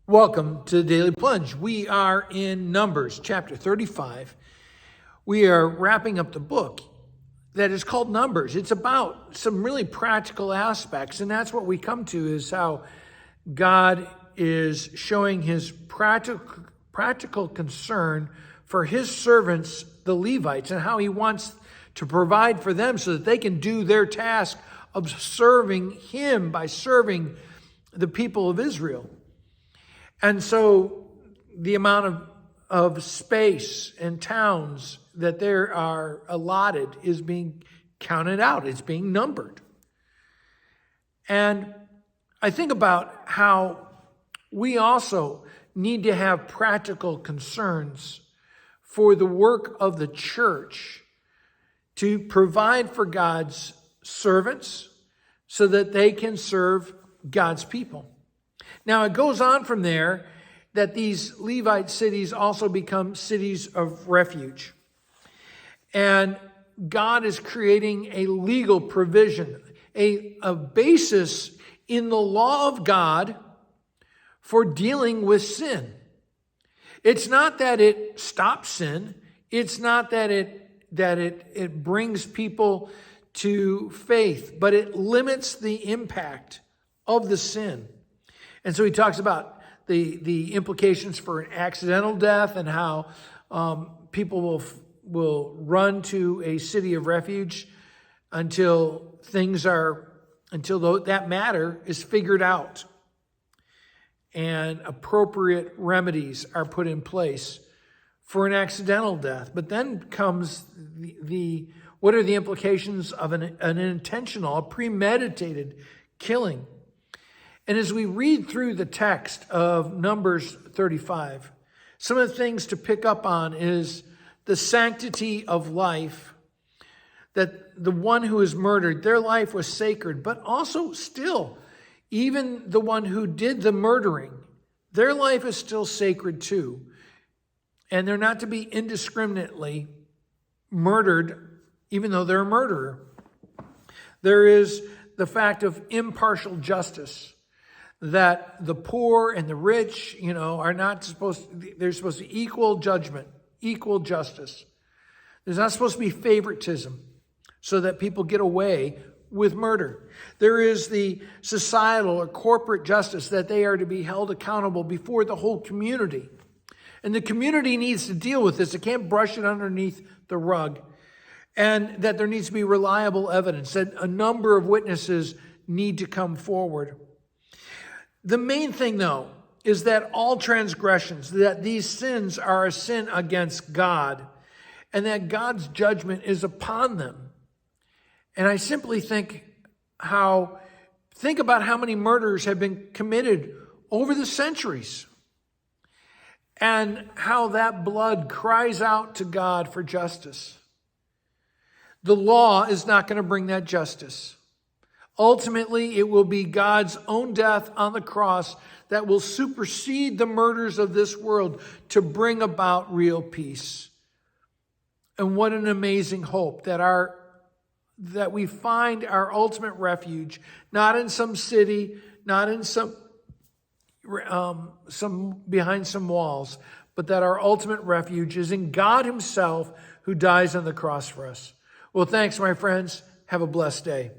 Welcome to the Daily Plunge. We are in Numbers chapter 35. We are wrapping up the book that is called Numbers. It's about some really practical aspects, and that's what we come to, is how God is showing his practical concern for his servants, the Levites, and how he wants to provide for them so that they can do their task of serving him by serving the people of Israel. And so the amount of space and towns that there are allotted is being counted out. It's being numbered. And I think about how we also need to have practical concerns for the work of the church to provide for God's servants so that they can serve God's people. Now, it goes on from there that these Levite cities also become cities of refuge. And God is creating a legal provision, a basis in the law of God for dealing with sin. It's not that it stops sin. It's not that it brings people to faith, but it limits the impact of the sin. And so he talks about the implications for an accidental death and how people will run to a city of refuge until that matter is figured out and appropriate remedies are put in place for an accidental death. But then comes what are the implications of an intentional, a premeditated killing? And as we read through the text of Numbers 35, some of the things to pick up on is the sanctity of life, that the one who is murdered, their life was sacred, but also still, even the one who did the murdering, their life is still sacred too. And they're not to be indiscriminately murdered, even though they're a murderer. There is the fact of impartial justice, that the poor and the rich, are not they're supposed to equal judgment, equal justice. There's not supposed to be favoritism so that people get away with murder. There is the societal or corporate justice that they are to be held accountable before the whole community. And the community needs to deal with this. It can't brush it underneath the rug. And that there needs to be reliable evidence, that a number of witnesses need to come forward. The main thing, though, is that all transgressions, that these sins are a sin against God, and that God's judgment is upon them. And I simply think about how many murders have been committed over the centuries, and how that blood cries out to God for justice. The law is not going to bring that justice. Ultimately, it will be God's own death on the cross that will supersede the murders of this world to bring about real peace. And what an amazing hope that we find our ultimate refuge, not in some city, not in some behind some walls, but that our ultimate refuge is in God himself, who dies on the cross for us. Well, thanks, my friends. Have a blessed day.